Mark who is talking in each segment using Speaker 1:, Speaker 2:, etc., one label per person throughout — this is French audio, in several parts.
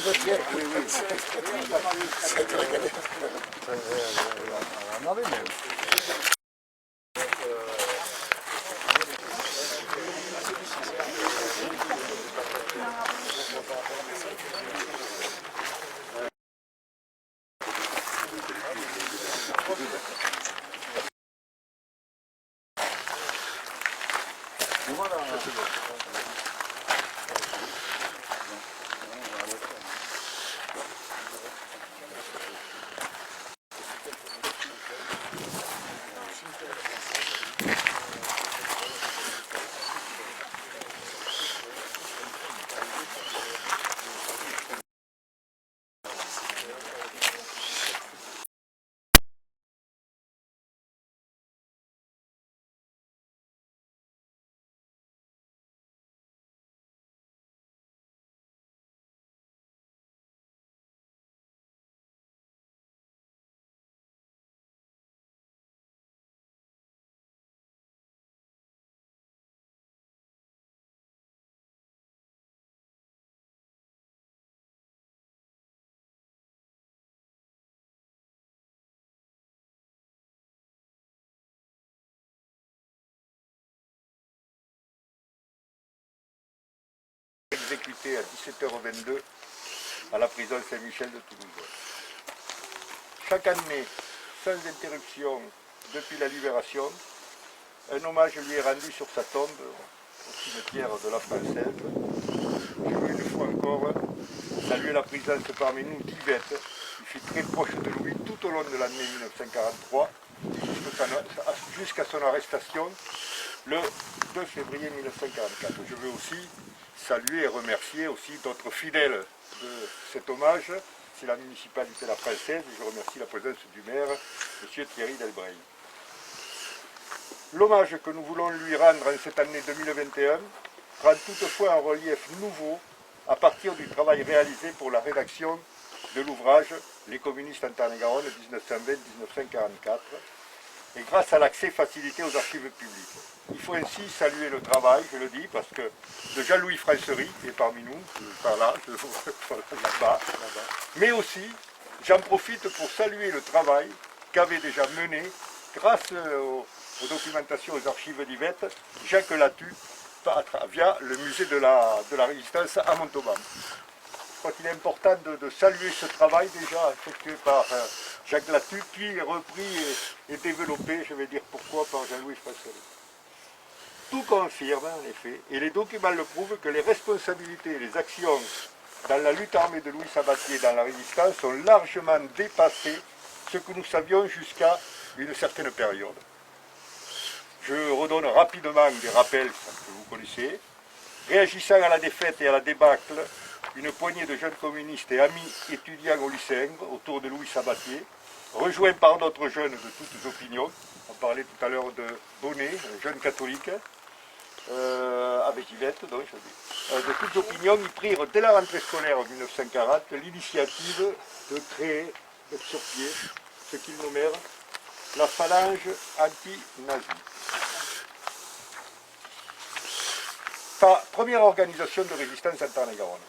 Speaker 1: Oui, oui. C'est très bien. On avait même. Voilà. Exécuté à 17h22 à la prison Saint-Michel de Toulouse. Chaque année, sans interruption depuis la libération, un hommage lui est rendu sur sa tombe au cimetière de la Française. Je veux une fois encore saluer la présence parmi nous d'Yvette, qui fut très proche de Louis tout au long de l'année 1943 jusqu'à son arrestation le 2 février 1944. Je veux aussi saluer et remercier aussi d'autres fidèles de cet hommage. C'est la municipalité La Française et je remercie la présence du maire, M. Thierry Delbreil. L'hommage que nous voulons lui rendre en cette année 2021 prend toutefois un relief nouveau à partir du travail réalisé pour la rédaction de l'ouvrage « Les communistes en Tarn-et-Garonne 1920-1944 » et grâce à l'accès facilité aux archives publiques. Il faut ainsi saluer le travail, je le dis, parce que de Jean-Louis Francery, qui est parmi nous, par là, là-bas, mais aussi, j'en profite pour saluer le travail qu'avait déjà mené, grâce aux documentations, aux archives d'Yvette, Jacques Latu, via le musée de la Résistance à Montauban. Je crois qu'il est important de saluer ce travail déjà effectué par Jacques Latu, puis repris et développé, je vais dire pourquoi, par Jean-Louis Francery. Tout confirme, en effet, et les documents le prouvent, que les responsabilités et les actions dans la lutte armée de Louis Sabatier dans la Résistance ont largement dépassé ce que nous savions jusqu'à une certaine période. Je redonne rapidement des rappels que vous connaissez. Réagissant à la défaite et à la débâcle, une poignée de jeunes communistes et amis étudiants au lycée Ingres autour de Louis Sabatier, rejoints par d'autres jeunes de toutes opinions, on parlait tout à l'heure de Bonnet, un jeune catholique, avec Yvette, donc, de toutes opinions, ils prirent dès la rentrée scolaire en 1940 l'initiative de créer, de sur pied, ce qu'ils nommèrent la phalange anti-nazie. Première organisation de résistance en Tarn-et-Garonne.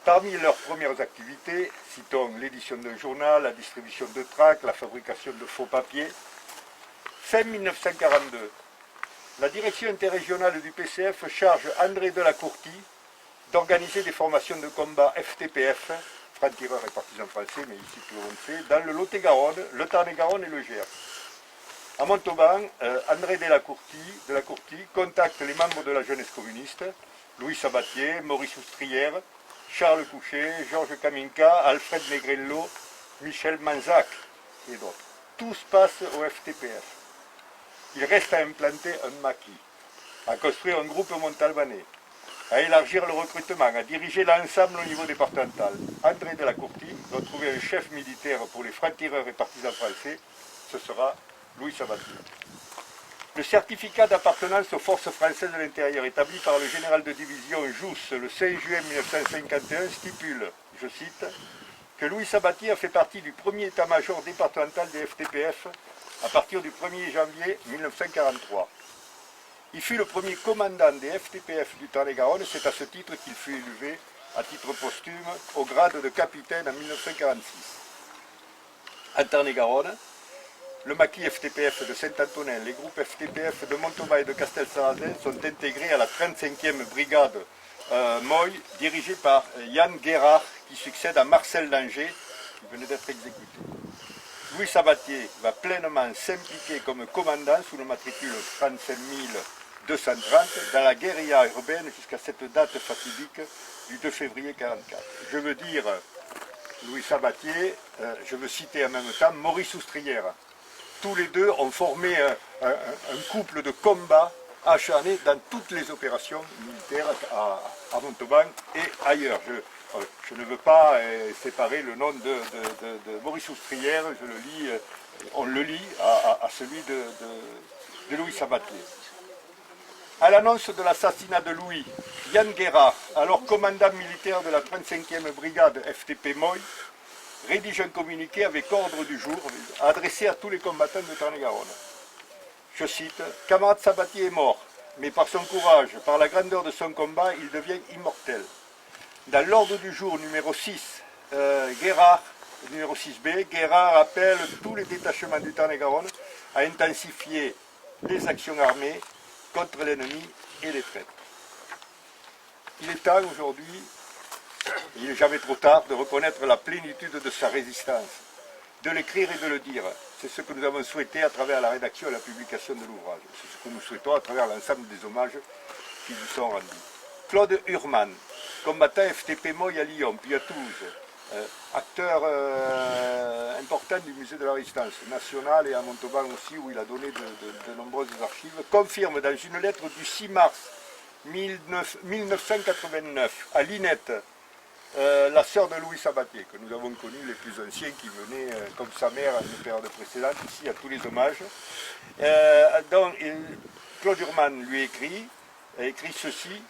Speaker 1: Parmi leurs premières activités, citons l'édition d'un journal, la distribution de tracts, la fabrication de faux papiers. Fin 1942, la direction interrégionale du PCF charge André Delacourty d'organiser des formations de combat FTPF, francs-tireurs et partisans français, mais ici tout le monde sait, dans le Lot-et-Garonne, le Tarn-et-Garonne et le Gers. À Montauban, André Delacourty contacte les membres de la jeunesse communiste, Louis Sabatier, Maurice Oustrière, Charles Couchet, Georges Kaminka, Alfred Negrello, Michel Manzac et d'autres. Tout se passe au FTPF. Il reste à implanter un maquis, à construire un groupe montalbanais, à élargir le recrutement, à diriger l'ensemble au niveau départemental. André Delacourty doit trouver un chef militaire pour les francs-tireurs et partisans français, ce sera Louis Sabatier. Le certificat d'appartenance aux forces françaises de l'intérieur établi par le général de division Jousse le 5 juin 1951 stipule, je cite, que Louis Sabatier a fait partie du premier état-major départemental des FTPF à partir du 1er janvier 1943. Il fut le premier commandant des FTPF du Tarn-et-Garonne, c'est à ce titre qu'il fut élevé à titre posthume au grade de capitaine en 1946. En Tarn-et-Garonne, le maquis FTPF de Saint-Antonin, les groupes FTPF de Montauban et de Castel-Sarrazin sont intégrés à la 35e brigade Moy, dirigée par Yann Guérard, qui succède à Marcel Langer, qui venait d'être exécuté. Louis Sabatier va pleinement s'impliquer comme commandant sous le matricule 35 230 dans la guérilla urbaine jusqu'à cette date fatidique du 2 février 1944. Je veux dire Louis Sabatier, je veux citer en même temps Maurice Oustrière. Tous les deux ont formé un couple de combat acharné dans toutes les opérations militaires à Montauban et ailleurs. Je ne veux pas séparer le nom de Maurice Oustrière, on le lit à celui de Louis Sabatier. À l'annonce de l'assassinat de Louis, Yann Guérard, alors commandant militaire de la 35e brigade FTP Moy, rédige un communiqué avec ordre du jour adressé à tous les combattants de Tarn-et-Garonne. Je cite, « Camarade Sabatier est mort, mais par son courage, par la grandeur de son combat, il devient immortel. » Dans l'ordre du jour numéro 6, numéro 6B, Guérard appelle tous les détachements du Tarn-et-Garonne à intensifier les actions armées contre l'ennemi et les traîtres. Il est temps aujourd'hui, il n'est jamais trop tard, de reconnaître la plénitude de sa résistance, de l'écrire et de le dire. C'est ce que nous avons souhaité à travers la rédaction et la publication de l'ouvrage. C'est ce que nous souhaitons à travers l'ensemble des hommages qui lui sont rendus. Claude Hurman, combattant FTP Moy à Lyon, puis à Toulouse, acteur important du musée de la Résistance nationale et à Montauban aussi, où il a donné de nombreuses archives, confirme dans une lettre du 6 mars 1989 à Linette, la sœur de Louis Sabatier, que nous avons connu les plus anciens, qui venaient, comme sa mère, à une période précédente, ici à tous les hommages. Donc, Claude Hurman lui a écrit ceci.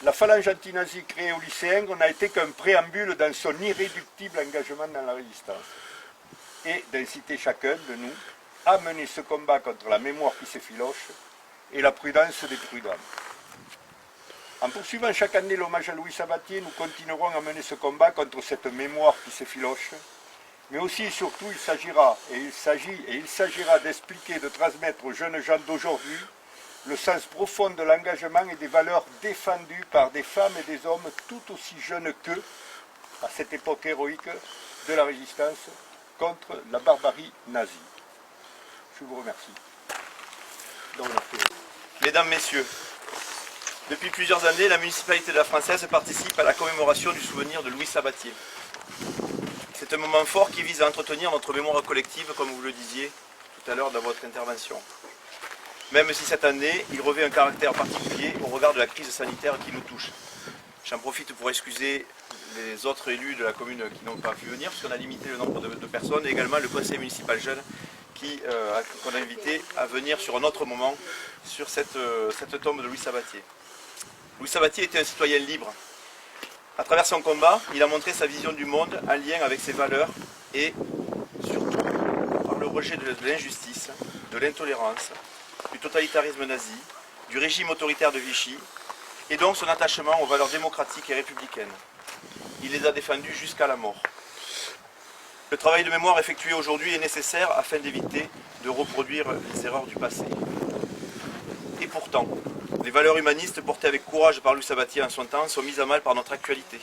Speaker 1: La phalange antinazie créée au lycéen n'a été qu'un préambule dans son irréductible engagement dans la résistance. Et d'inciter chacun de nous à mener ce combat contre la mémoire qui s'effiloche et la prudence des prudents. En poursuivant chaque année l'hommage à Louis Sabatier, nous continuerons à mener ce combat contre cette mémoire qui s'effiloche, mais aussi et surtout il s'agira d'expliquer et de transmettre aux jeunes gens d'aujourd'hui le sens profond de l'engagement et des valeurs défendues par des femmes et des hommes tout aussi jeunes qu'eux, à cette époque héroïque de la résistance contre la barbarie nazie. Je vous remercie.
Speaker 2: Mesdames, Messieurs, depuis plusieurs années, la municipalité de la Française participe à la commémoration du souvenir de Louis Sabatier. C'est un moment fort qui vise à entretenir notre mémoire collective, comme vous le disiez tout à l'heure dans votre intervention. Même si cette année, il revêt un caractère particulier au regard de la crise sanitaire qui nous touche. J'en profite pour excuser les autres élus de la commune qui n'ont pas pu venir, puisqu'on a limité le nombre de personnes, et également le conseil municipal jeune qu'on a invité à venir sur un autre moment sur cette tombe de Louis Sabatier. Louis Sabatier était un citoyen libre. À travers son combat, il a montré sa vision du monde en lien avec ses valeurs et surtout par le rejet de l'injustice, de l'intolérance, du totalitarisme nazi, du régime autoritaire de Vichy, et donc son attachement aux valeurs démocratiques et républicaines. Il les a défendues jusqu'à la mort. Le travail de mémoire effectué aujourd'hui est nécessaire afin d'éviter de reproduire les erreurs du passé. Et pourtant, les valeurs humanistes portées avec courage par Louis Sabatier en son temps sont mises à mal par notre actualité.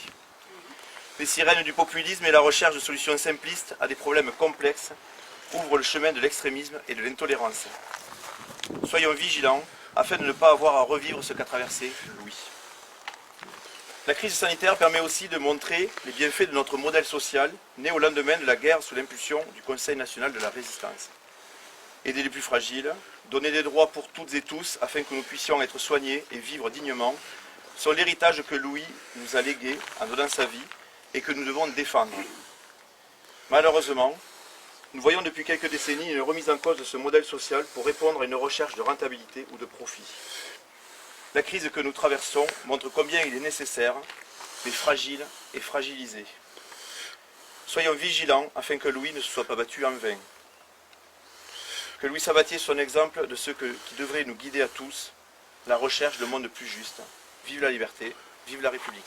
Speaker 2: Les sirènes du populisme et la recherche de solutions simplistes à des problèmes complexes ouvrent le chemin de l'extrémisme et de l'intolérance. Soyons vigilants afin de ne pas avoir à revivre ce qu'a traversé Louis. La crise sanitaire permet aussi de montrer les bienfaits de notre modèle social, né au lendemain de la guerre sous l'impulsion du Conseil national de la résistance. Aider les plus fragiles, donner des droits pour toutes et tous afin que nous puissions être soignés et vivre dignement, sont l'héritage que Louis nous a légué en donnant sa vie et que nous devons défendre. Malheureusement, nous voyons depuis quelques décennies une remise en cause de ce modèle social pour répondre à une recherche de rentabilité ou de profit. La crise que nous traversons montre combien il est nécessaire, mais fragile et fragilisé. Soyons vigilants afin que Louis ne se soit pas battu en vain. Que Louis Sabatier soit un exemple de ce qui devrait nous guider à tous, la recherche d'un monde plus juste. Vive la liberté, vive la République.